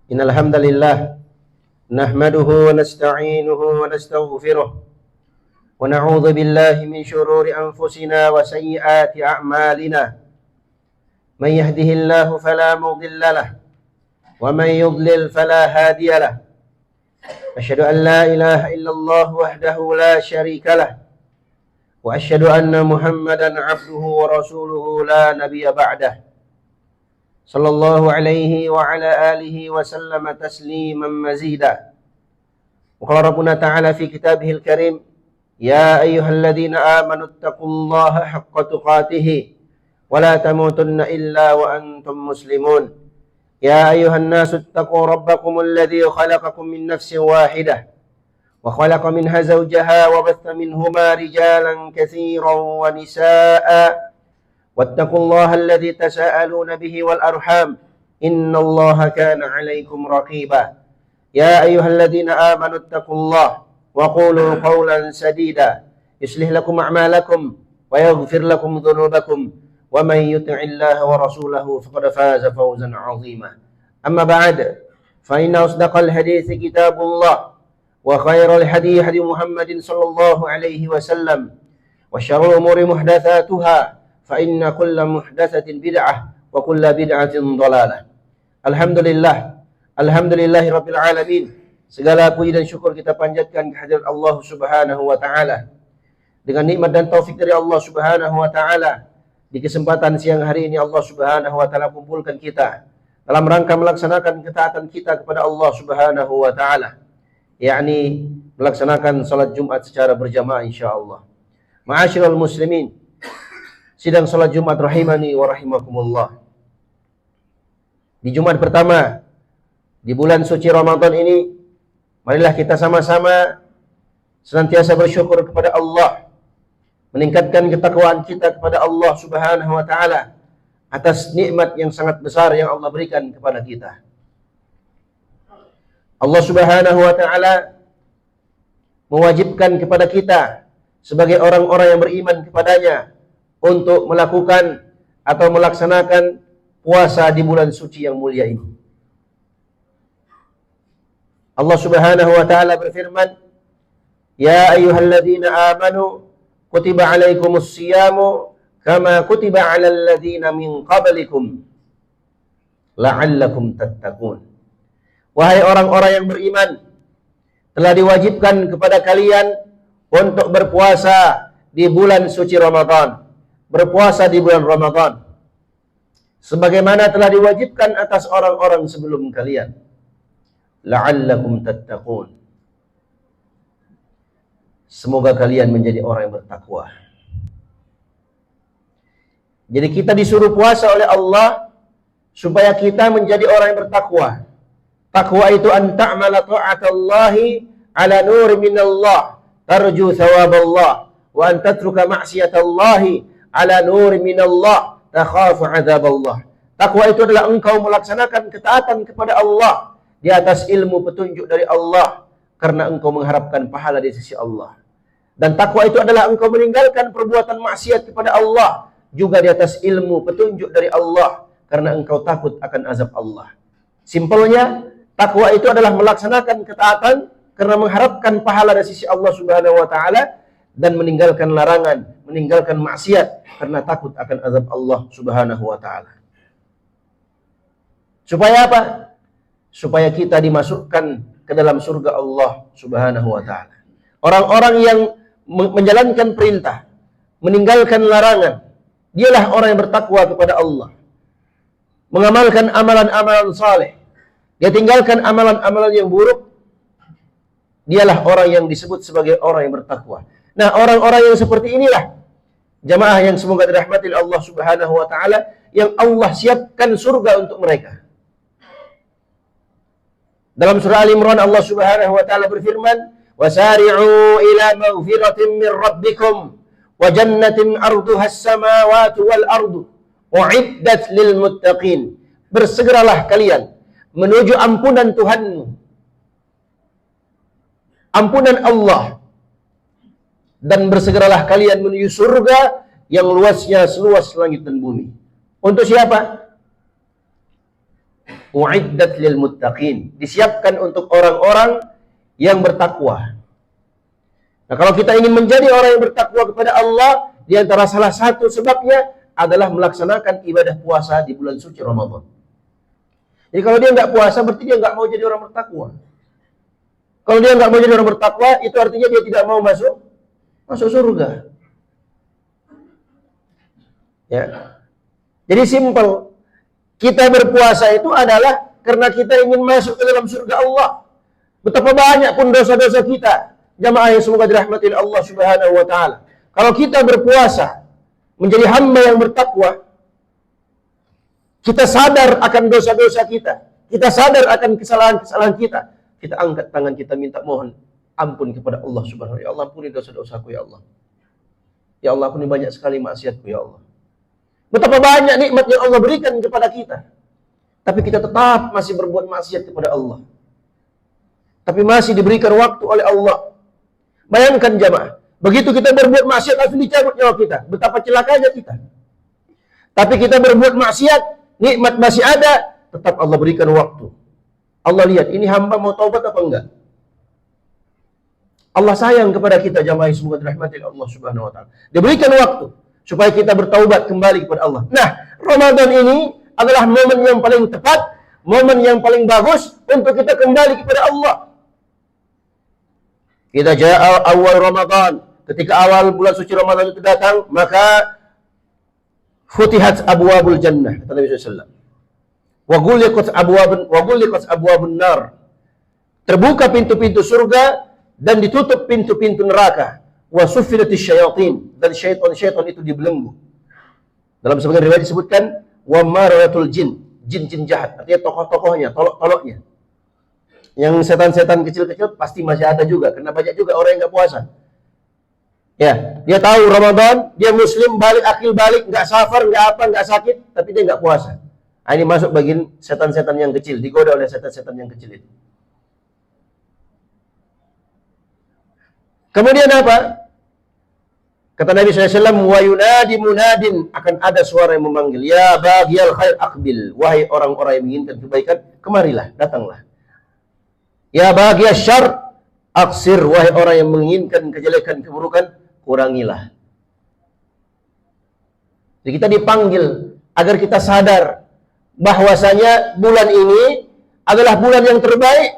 Innal hamdalillah nahmaduhu wa nasta'inuhu wa nastaghfiruh wa na'udzu billahi min shururi anfusina wa sayyiati a'malina. Man yahdihillahu fala mudilla lahu wa man yudlil fala hadiya lahu. Asyhadu an la ilaha illallah wahdahu la syarika lahu wa asyhadu anna Muhammadan 'abduhu wa rasuluhu la nabiyya ba'dahu. Sallallahu alaihi wa ala alihi wa sallama tasliman mazida. Wa qala Rabbuna ta'ala fi kitabihil karim, ya ayyuhalladzina amanu taqullaha haqqa tuqatih wa la tamutunna illa wa antum muslimun. Ya ayyuhan nasu taqu rabbakumul ladzi khalaqakum min nafsin wahidah wa khalaqa minha zawjaha wa batha minhuma rijalan katsiran wa nisaa'a wattaqullaha alladzi tasaaluna bihi wal arham innallaha kana 'alaikum raqiba. Ya ayyuhalladzina amanu taqullaha wa qulu qawlan sadida yuslih lakum a'malakum wa yaghfir lakum dhunubakum wa man yuti'illaha wa rasulahu faqad faza fawzan 'azima. Amma ba'd, fa inna asdaqal hadithi kitabullah wa khairal hadi hadi Muhammadin sallallahu alaihi wasallam wa syarrul umuri muhdatsatuha fa inna kulla muhdatsatin bid'ah wa kulla bid'atin dhalalah. Alhamdulillahi rabbil alamin. Segala puji dan syukur kita panjatkan kehadirat Allah Subhanahu wa taala. Dengan nikmat dan taufik dari Allah Subhanahu wa taala, di kesempatan siang hari ini Allah Subhanahu wa taala kumpulkan kita dalam rangka melaksanakan ketaatan kita kepada Allah Subhanahu wa taala, yakni melaksanakan salat Jumat secara berjamaah insyaallah. Ma'asyiral muslimin, sidang salat Jumat rahimani wa rahimakumullah. Di Jumat pertama di bulan suci Ramadan ini, marilah kita sama-sama senantiasa bersyukur kepada Allah, meningkatkan ketakwaan kita kepada Allah Subhanahu wa taala atas nikmat yang sangat besar yang Allah berikan kepada kita. Allah Subhanahu wa taala mewajibkan kepada kita sebagai orang-orang yang beriman kepadanya untuk melakukan atau melaksanakan puasa di bulan suci yang mulia ini. Allah Subhanahu wa taala berfirman, ya ayyuhalladzina amanu kutiba alaikumus siyamu kama kutiba alal ladzina min qablikum la'allakum tattaqun. Wahai orang-orang yang beriman, telah diwajibkan kepada kalian untuk berpuasa di bulan suci Ramadan. Berpuasa di bulan Ramadan sebagaimana telah diwajibkan atas orang-orang sebelum kalian. La'allakum tattaqun. Semoga kalian menjadi orang yang bertakwa. Jadi kita disuruh puasa oleh Allah supaya kita menjadi orang yang bertakwa. Takwa itu an ta'mala ta'atallahi ala nuri minallah tarju thawaballah wa an tatruka ma'siyatallahi ala nuri minallah takhafu adzaballah. Takwa itu adalah engkau melaksanakan ketaatan kepada Allah di atas ilmu petunjuk dari Allah karena engkau mengharapkan pahala di sisi Allah. Dan takwa itu adalah engkau meninggalkan perbuatan maksiat kepada Allah juga di atas ilmu petunjuk dari Allah karena engkau takut akan azab Allah. Simpelnya, takwa itu adalah melaksanakan ketaatan karena mengharapkan pahala dari sisi Allah Subhanahu wa taala dan meninggalkan larangan, meninggalkan maksiat karena takut akan azab Allah Subhanahu wa taala. Supaya apa? Supaya kita dimasukkan ke dalam surga Allah Subhanahu wa taala. Orang-orang yang menjalankan perintah, meninggalkan larangan, dialah orang yang bertakwa kepada Allah. Mengamalkan amalan-amalan saleh, dia tinggalkan amalan-amalan yang buruk, dialah orang yang disebut sebagai orang yang bertakwa. Nah, orang-orang yang seperti inilah jamaah yang semoga dirahmati oleh Allah Subhanahu wa taala, yang Allah siapkan surga untuk mereka. Dalam surah Al-Imran Allah Subhanahu wa taala berfirman, "Wasari'u ila maghfiratin min rabbikum wa jannatin 'arduha as-samawati wal ardu u'iddat lil muttaqin." Bersegeralah kalian menuju ampunan Tuhanmu, ampunan Allah, dan bersegeralah kalian menuju surga yang luasnya seluas langit dan bumi. Untuk siapa? Uiddat lil muttaqin, disiapkan untuk orang-orang yang bertakwa. Nah, kalau kita ingin menjadi orang yang bertakwa kepada Allah, di antara salah satu sebabnya adalah melaksanakan ibadah puasa di bulan suci Ramadan. Jadi kalau dia nggak puasa, berarti dia nggak mau jadi orang bertakwa. Kalau dia nggak mau jadi orang bertakwa, itu artinya dia tidak mau masuk surga. Ya. Jadi simpel. Kita berpuasa itu adalah karena kita ingin masuk ke dalam surga Allah. Betapa banyak pun dosa-dosa kita, jamaah yang semoga dirahmati oleh Allah Subhanahu wa taala. Kalau kita berpuasa menjadi hamba yang bertakwa, kita sadar akan dosa-dosa kita, kita sadar akan kesalahan-kesalahan kita angkat tangan, kita minta mohon ampun kepada Allah Subhanahu wa taala. Ya Allah, ampuni dosa-dosaku ya Allah. Ya Allah, ampuni banyak sekali maksiatku ya Allah. Betapa banyak nikmat yang Allah berikan kepada kita, tapi kita tetap masih berbuat maksiat kepada Allah. Tapi masih diberikan waktu oleh Allah. Bayangkan jamaah, begitu kita berbuat maksiat langsung dicabut nyawa kita. Betapa celakanya kita. Tapi kita berbuat maksiat, nikmat masih ada, tetap Allah berikan waktu. Allah lihat, ini hamba mau taubat apa enggak? Allah sayang kepada kita, jamaah yang semoga dirahmati oleh Allah Subhanahu wa taala. Dia berikan waktu supaya kita bertaubat kembali kepada Allah. Nah, Ramadan ini adalah momen yang paling tepat, momen yang paling bagus untuk kita kembali kepada Allah. Kita ja'a awal Ramadan, ketika awal bulan suci Ramadan itu datang, maka futihat abwabul jannah, kata Nabi SAW. Wa ghulliqat abwabun nar. Terbuka pintu-pintu surga dan ditutup pintu-pintu neraka. Wa suffilatis syayatin, dan syaitan-syaitan itu dibelenggu. Dalam sebagian riwayat disebutkan wa maratul jin, jin-jin jahat, artinya tokoh-tokohnya, tolok-toloknya. Yang setan-setan kecil-kecil pasti masih ada juga, karena banyak juga orang yang nggak puasa. Ya, dia tahu Ramadan, dia muslim, balik akil balik, nggak safar, nggak apa, nggak sakit, tapi dia nggak puasa. Nah, ini masuk bagian setan-setan yang kecil, digoda oleh setan-setan yang kecil itu. Kemudian apa? Kata Nabi SAW, wa yunadi munadin, akan ada suara yang memanggil, ya baghiyal khair aqbil, wahai orang-orang yang menginginkan kebaikan, kemarilah, datanglah. Ya baghiyal syarr aqsir, wahai orang yang menginginkan kejelekan, keburukan, kurangilah. Jadi kita dipanggil agar kita sadar bahwasanya bulan ini adalah bulan yang terbaik,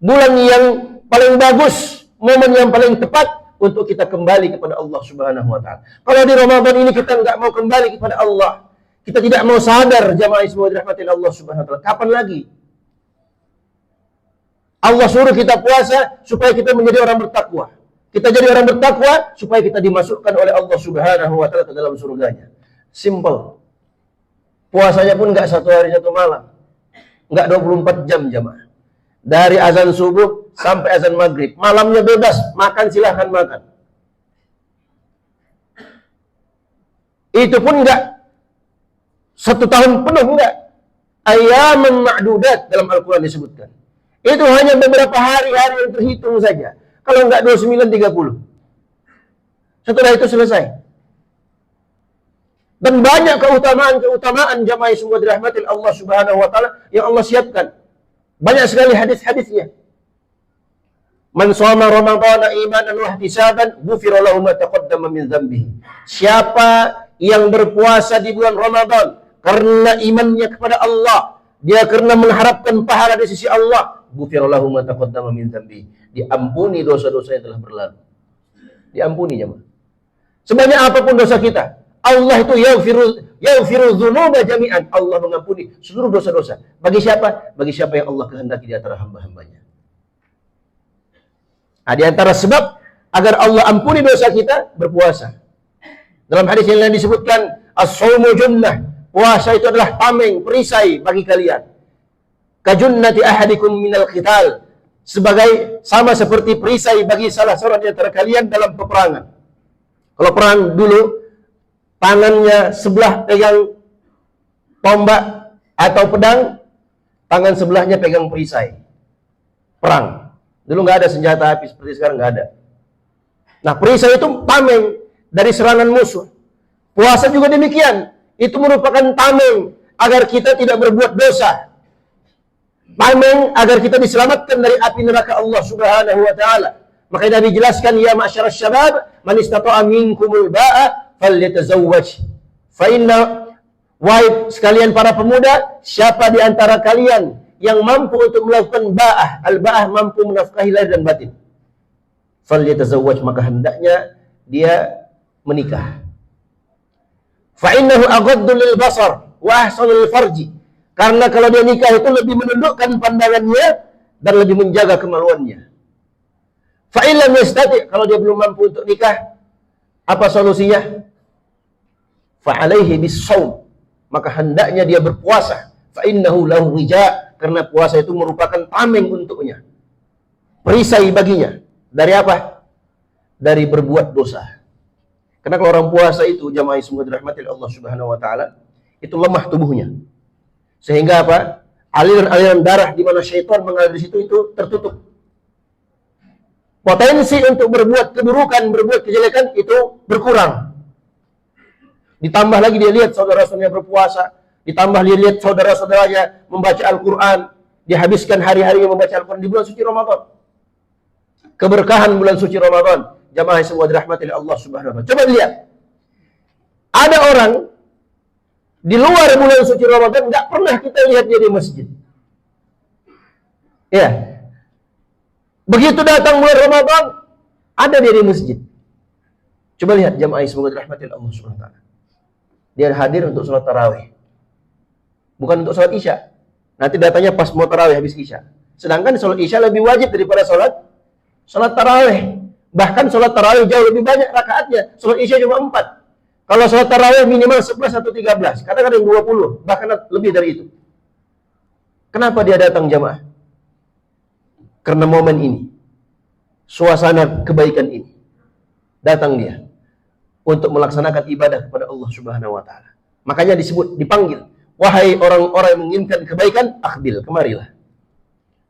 bulan yang paling bagus, momen yang paling tepat untuk kita kembali kepada Allah Subhanahu wa taala. Kalau di Ramadan ini kita nggak mau kembali kepada Allah, kita tidak mau sadar, jamaah semua dirahmati Allah Subhanahu wa taala, kapan lagi? Allah suruh kita puasa supaya kita menjadi orang bertakwa. Kita jadi orang bertakwa supaya kita dimasukkan oleh Allah Subhanahu wa taala ke dalam surganya. Simple. Puasanya pun nggak 1 hari 1 malam. Nggak 24 jam, jamaah. Dari azan subuh sampai azan maghrib. Malamnya bebas, makan silahkan makan. Itu pun enggak 1 tahun penuh, enggak. Ayyaman ma'dudat dalam Al-Quran disebutkan. Itu hanya beberapa hari-hari yang terhitung saja. Kalau enggak 29, 30. Setelah itu selesai. Dan banyak keutamaan-keutamaan jamaah semua dirahmati Allah Subhanahu wa taala yang Allah siapkan. Banyak sekali hadis-hadisnya. Man shoma ramadhana imanan wa ihtisaban, ghufira lahu ma taqaddama min dzambihi. Siapa yang berpuasa di bulan Ramadan karena imannya kepada Allah, dia karena mengharapkan pahala di sisi Allah, ghufira lahu ma taqaddama min dzambihi. Diampuni dosa-dosa yang telah berlalu. Diampuni jemaah. Sebanyak apapun dosa kita, Allah itu yaghfiru dzunuba jami'an. Allah mengampuni seluruh dosa-dosa. Bagi siapa? Bagi siapa yang Allah kehendaki di antara hamba-hambanya. Nah, di antara sebab agar Allah ampuni dosa kita, berpuasa. Dalam hadis yang lain disebutkan, as-shaumu junnah. Puasa itu adalah tameng, perisai bagi kalian. Kajunnati ahadikum minal qital. Sebagai sama seperti perisai bagi salah seorang di antara kalian dalam peperangan. Kalau perang dulu, tangannya sebelah pegang tombak atau pedang, tangan sebelahnya pegang perisai. Perang. Dulu nggak ada senjata api seperti sekarang, nggak ada. Nah, perisai itu tameng dari serangan musuh. Puasa juga demikian. Itu merupakan tameng agar kita tidak berbuat dosa. Tameng agar kita diselamatkan dari api neraka Allah Subhanahu wa taala. Maka Nabi jelaskan, ya ma'syaras syabab, man istata'a minkumul ba'a falyatazawwaj. Fa inna, wahai sekalian para pemuda, siapa di antara kalian yang mampu untuk melakukan ba'ah, al-ba'ah mampu menafkahi lahir dan batin, falyatazawwaj, maka hendaknya dia menikah. Fa innahu aghaddu lil basar wa ahsanul farji. Karena kalau dia nikah itu lebih menundukkan pandangannya dan lebih menjaga kemaluannya. Fa illam yastati, kalau dia belum mampu untuk nikah, apa solusinya? Fa alaihi bis-shaum, maka hendaknya dia berpuasa. Fa innahu lahu wija, karena puasa itu merupakan tameng untuknya, perisai baginya. Dari apa? Dari berbuat dosa. Karena kalau orang puasa itu, jamaah semoga dirahmati Allah Subhanahu wa taala, itu lemah tubuhnya. Sehingga apa? Aliran-aliran darah di mana syaitan mengalir di situ itu tertutup. Potensi untuk berbuat keburukan, berbuat kejelekan itu berkurang. Ditambah lagi dia lihat saudara-saudaranya berpuasa, ditambah dia lihat saudara-saudaranya membaca Al-Quran, dihabiskan hari-harinya membaca Al-Quran di bulan suci Ramadan. Keberkahan bulan suci Ramadan, jamaah semua dirahmati Allah Subhanahu wa taala. Coba lihat. Ada orang di luar bulan suci Ramadan nggak pernah kita lihat dia di masjid. Ya. Begitu datang bulan Ramadan, ada dia di masjid. Coba lihat jamaah semoga dirahmati Allah Subhanahu wa taala. Dia hadir untuk sholat tarawih. Bukan untuk sholat isya. Nanti datanya pas mau tarawih habis isya. Sedangkan sholat isya lebih wajib daripada sholat tarawih. Bahkan sholat tarawih jauh lebih banyak rakaatnya. Sholat isya cuma 4. Kalau sholat tarawih minimal 11 atau 13. Kadang-kadang 20. Bahkan lebih dari itu. Kenapa dia datang jamaah? Karena momen ini, suasana kebaikan ini, datang dia untuk melaksanakan ibadah kepada Allah Subhanahu wa taala. Makanya dipanggil, wahai orang-orang yang menginginkan kebaikan, akbil, kemarilah.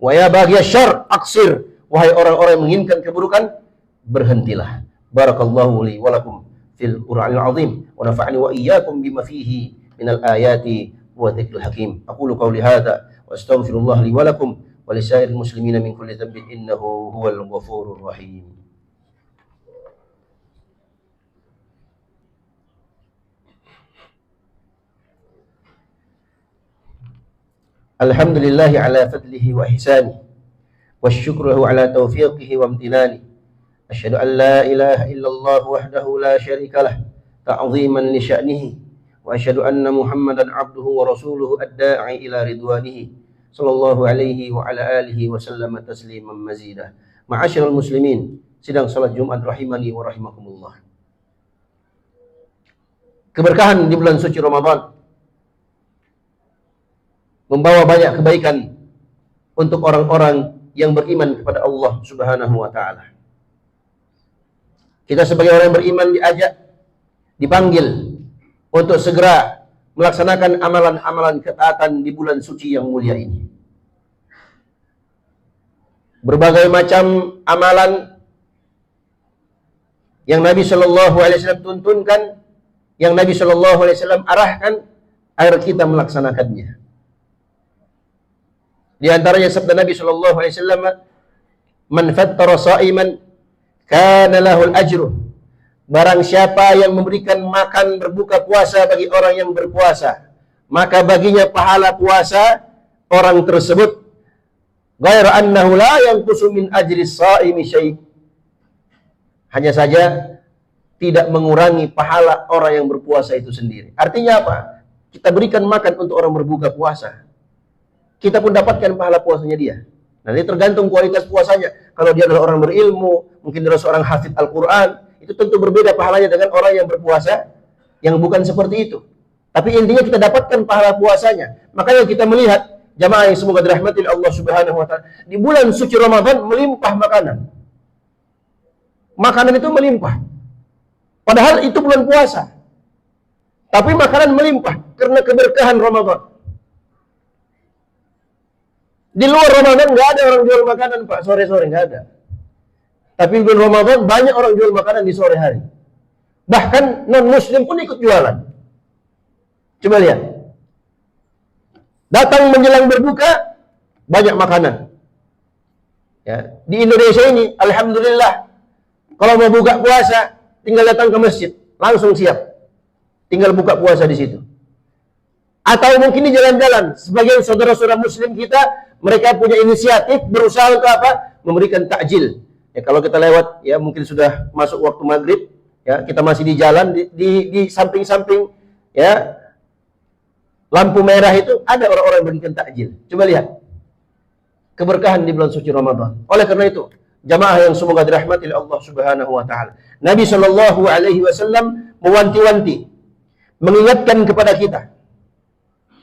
Wa ya baghiya syarr, aksir, wahai orang-orang yang menginginkan keburukan, berhentilah. Barakallahu li wa lakum fil Qur'anil azim wa nafa'ani wa iyyakum bima fihi minal ayati wa dzikril hakim. Aqulu qawli hadza wa astaghfirullah li wa lakum wa lisairil muslimina min kulli dhanbin innahu huwal ghafurur rahim. Alhamdulillahi ala fadlihi wa ihsani wa syukruhu ala taufiqihi wa amtinani. Asyhadu an la ilaha illallah wahdahu la syarika lah ta'ziman li sya'nihi wa asyhadu anna Muhammadan abduhu wa rasuluhu ad-da'i ila ridwanihi sallallahu alaihi wa ala alihi wa sallama tasliman mazida. Ma'asyiral muslimin, sidang salat Jumat rahimani wa rahimakumullah. Keberkahan di bulan suci Ramadan membawa banyak kebaikan untuk orang-orang yang beriman kepada Allah Subhanahu wa taala. Kita sebagai orang yang beriman diajak, dipanggil untuk segera melaksanakan amalan-amalan ketaatan di bulan suci yang mulia ini. Berbagai macam amalan yang Nabi Shallallahu Alaihi Wasallam tuntunkan, yang Nabi Shallallahu Alaihi Wasallam arahkan agar kita melaksanakannya. Di antaranya sabda Nabi Shallallahu Alaihi Wasallam, "Man fattara sha'iman kana lahul ajru." Barang siapa yang memberikan makan berbuka puasa bagi orang yang berpuasa, maka baginya pahala puasa orang tersebut. Ghaira annahu la yanqusu min ajri shaimi syai'. Hanya saja tidak mengurangi pahala orang yang berpuasa itu sendiri. Artinya apa? Kita berikan makan untuk orang berbuka puasa, kita pun dapatkan pahala puasanya dia. Nanti tergantung kualitas puasanya. Kalau dia adalah orang berilmu, mungkin adalah seorang hafidz Al-Quran, itu tentu berbeda pahalanya dengan orang yang berpuasa yang bukan seperti itu. Tapi intinya kita dapatkan pahala puasanya. Makanya kita melihat jamaah yang semoga dirahmati Allah Subhanahu wa taala, di bulan suci Ramadan melimpah makanan. Makanan itu melimpah. Padahal itu bulan puasa. Tapi makanan melimpah karena keberkahan Ramadan. Di luar Ramadan nggak ada orang jual makanan, Pak, sore-sore nggak ada. Tapi di bulan Ramadan banyak orang jual makanan di sore hari. Bahkan non-muslim pun ikut jualan. Coba lihat. Datang menjelang berbuka, banyak makanan. Ya, di Indonesia ini, alhamdulillah, kalau mau buka puasa, tinggal datang ke masjid, langsung siap. Tinggal buka puasa di situ. Atau mungkin di jalan-jalan, sebagian saudara-saudara muslim kita, mereka punya inisiatif, berusaha untuk apa? Memberikan takjil. Ya, kalau kita lewat, ya mungkin sudah masuk waktu maghrib, ya kita masih di jalan, di samping-samping, ya lampu merah itu ada orang-orang yang memberikan takjil. Coba lihat. Keberkahan di bulan suci Ramadan. Oleh karena itu, jamaah yang semoga dirahmati oleh Allah Subhanahu wa taala. Nabi Shallallahu alaihi wasallam mewanti-wanti, mengingatkan kepada kita.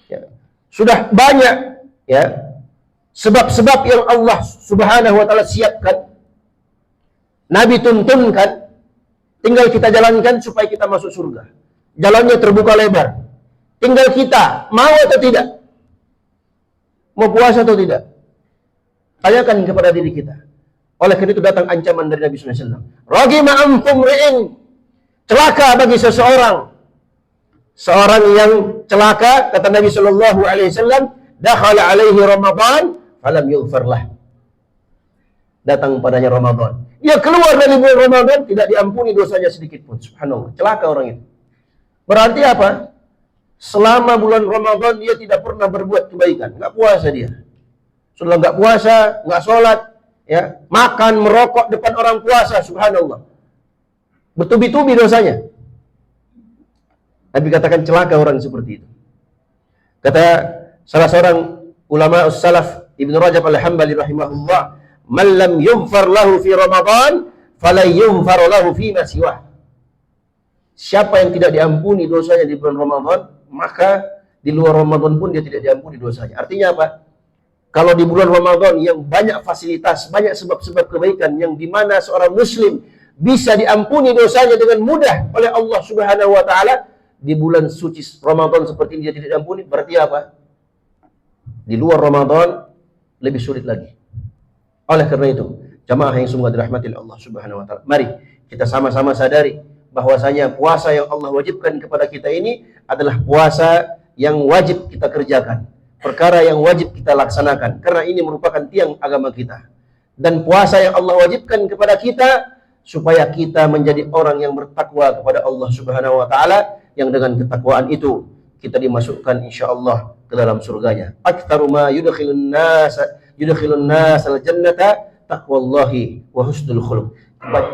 Ya, sudah banyak ya sebab-sebab yang Allah Subhanahu wa taala siapkan. Nabi tuntunkan, tinggal kita jalankan supaya kita masuk surga. Jalannya terbuka lebar. Tinggal kita mau atau tidak. Mau puasa atau tidak. Tanyakan kepada diri kita. Oleh karena itu datang ancaman dari Nabi SAW. Ragima anfum ri'in. Celaka bagi seseorang. Seorang yang celaka, kata Nabi SAW, dakhala alaihi Ramadan, falam yughfar lah. Datang padanya Ramadan. Dia keluar dari bulan Ramadan, tidak diampuni dosanya sedikit pun. Subhanallah. Celaka orang itu. Berarti apa? Selama bulan Ramadan dia tidak pernah berbuat kebaikan. Nggak puasa dia. Sudah nggak puasa, nggak sholat, ya, makan, merokok depan orang puasa, subhanallah. Bertubi-tubi dosanya. Nabi katakan celaka orang seperti itu. Kata salah seorang ulama salaf, Ibnu Rajab al-Hambali rahimahullah, "Man lam yughfar lahu fi Ramadan, fala yughfar lahu fi ma siwah." Siapa yang tidak diampuni dosanya di bulan Ramadan, maka di luar Ramadan pun dia tidak diampuni dosanya. Artinya apa? Kalau di bulan Ramadan yang banyak fasilitas, banyak sebab-sebab kebaikan yang dimana seorang muslim bisa diampuni dosanya dengan mudah oleh Allah Subhanahu wa taala, di bulan suci Ramadan seperti ini dia tidak diampuni, berarti apa? Di luar Ramadan lebih sulit lagi. Oleh karena itu, jamaah yang semoga dirahmati oleh Allah Subhanahu wa taala, mari kita sama-sama sadari bahwasanya puasa yang Allah wajibkan kepada kita ini adalah puasa yang wajib kita kerjakan. Perkara yang wajib kita laksanakan, karena ini merupakan tiang agama kita. Dan puasa yang Allah wajibkan kepada kita supaya kita menjadi orang yang bertakwa kepada Allah Subhanahu wa taala, yang dengan ketakwaan itu kita dimasukkan insyaallah ke dalam surganya. Aktsaru ma yudkhilun nas al-jannata taqwallahi wa husnul khuluq.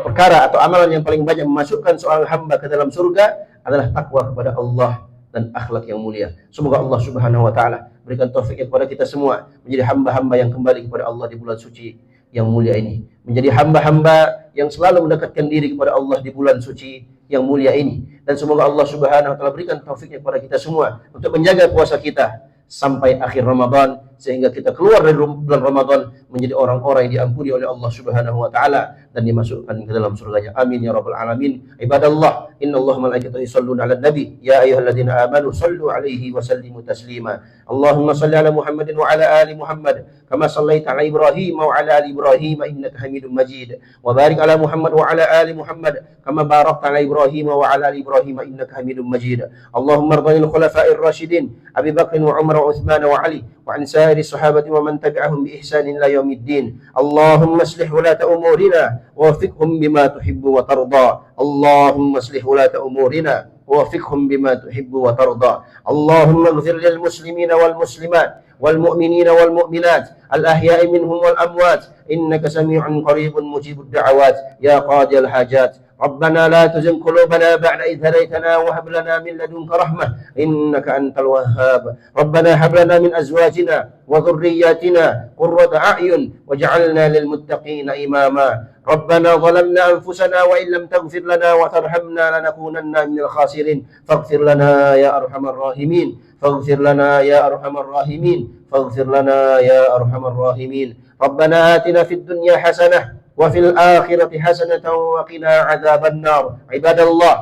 Perkara atau amalan yang paling banyak memasukkan seorang hamba ke dalam surga adalah takwa kepada Allah dan akhlak yang mulia. Semoga Allah Subhanahu wa taala berikan taufik kepada kita semua menjadi hamba-hamba yang kembali kepada Allah di bulan suci yang mulia ini, menjadi hamba-hamba yang selalu mendekatkan diri kepada Allah di bulan suci yang mulia ini. Dan semoga Allah Subhanahu wa taala berikan taufik kepada kita semua untuk menjaga puasa kita sampai akhir Ramadan, sehingga kita keluar dari bulan Ramadan menjadi orang-orang yang diampuni oleh Allah Subhanahu wa taala dan dimasukkan ke dalam surganya. Amin ya rabbal alamin. Ibadallah, innallaha malaikatahu yusholluna 'alan nabi, ya ayyuhalladzina amanu shallu 'alaihi wa sallimu taslima. Allahumma shalli 'ala Muhammadin wa 'ala ali Muhammad kama shallaita 'ala Ibrahim wa 'ala ali Ibrahim innaka Hamidum Majid. Wa barik 'ala Muhammad wa 'ala ali Muhammad kama barakta 'ala Ibrahim wa 'ala ali Ibrahim innaka Hamidum Majid. Allahumma ardhil khulafa'ir rasyidin Abi Bakr wa Umar wa Utsman wa Ali wa an sa'iri sahabati wa man tabi'ahum bi ihsanin ila yaumiddin. Allahumma aslih wulata umurina wa waffiqhum bima tuhibbu wa tarda. Allahumma aslih wulata umurina wa waffiqhum bima tuhibbu wa tarda. Allahumma ighfir lil muslimina wal muslimat wal mu'minina wal mu'minat al ahya'i minhum wal amwat innaka sami'un qaribun mujibud da'awat ya qadiyal hajat. ربنا لا تزغ قلوبنا بعد إذ هديتنا وهب لنا من لدنك رحمة إنك أنت الوهاب. ربنا هب لنا من أزواجنا وذرياتنا قرة أعين واجعلنا للمتقين إماما. ربنا ظلمنا أنفسنا وإن لم تغفر لنا وترحمنا لنكونن من الخاسرين فاغفر لنا يا أرحم الراحمين فاغفر لنا يا أرحم الراحمين فاغفر لنا يا أرحم الراحمين. ربنا آتنا في الدنيا حسنة وفي الآخرة حسنة وقنا عذاب النار. عباد الله،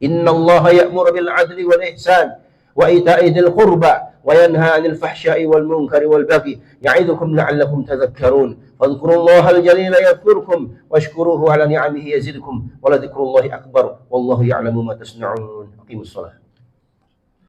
إن الله يأمر بالعدل والإحسان وإيتاء ذي القربى وينهى عن الفحشاء والمنكر والبغي يعظكم لعلكم تذكرون. فاذكروا الله الجليل يذكركم واشكروه على نعمه يزدكم ولذكر الله أكبر والله يعلم ما تصنعون. أقيموا الصلاة.